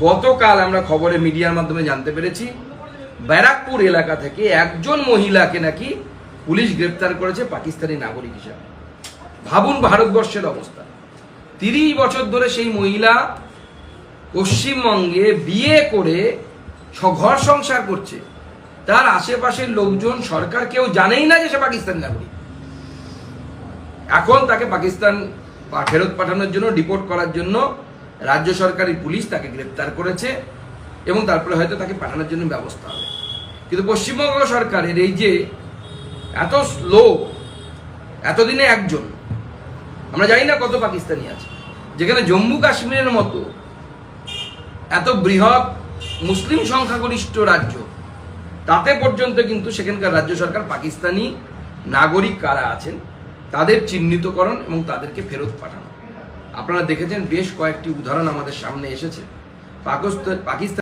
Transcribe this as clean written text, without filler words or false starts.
গতকাল আমরা খবরে মিডিয়ার মাধ্যমে জানতে পেরেছি ব্যারাকপুর এলাকা থেকে একজন মহিলাকে নাকি পুলিশ গ্রেপ্তার করেছে পাকিস্তানি নাগরিক হিসাবে। ভাবুন ভারতবর্ষের অবস্থা। 30 বছর ধরে সেই মহিলা পশ্চিমবঙ্গে বিয়ে করে ঘর সংসার করছে, তার আশেপাশের লোকজন সরকার কেউ জানেই না যে সে পাকিস্তানি নাগরিক। এখন তাকে পাকিস্তান ফেরত পাঠানোর জন্য, ডিপোর্ট করার জন্য রাজ্য সরকারি পুলিশ তাকে গ্রেপ্তার করেছে এবং তারপরে হয়তো তাকে পাঠানোর জন্য ব্যবস্থা হবে। কিন্তু পশ্চিমবঙ্গ সরকারের এই যে এত স্লো, এতদিনে একজন, আমরা জানি না কত পাকিস্তানি আছে, যেখানে জম্মু কাশ্মীরের মতো এত বৃহৎ মুসলিম সংখ্যাগরিষ্ঠ রাজ্য, তাতে পর্যন্ত কিন্তু সেখানকার রাজ্য সরকার পাকিস্তানি নাগরিক কারা আছেন তাদের চিহ্নিতকরণ এবং তাদেরকে ফেরত পাঠানো। আপনারা দেখেছেন বেশ কয়েকটি উদাহরণ আমাদের সামনে এসেছে। পাকিস্তান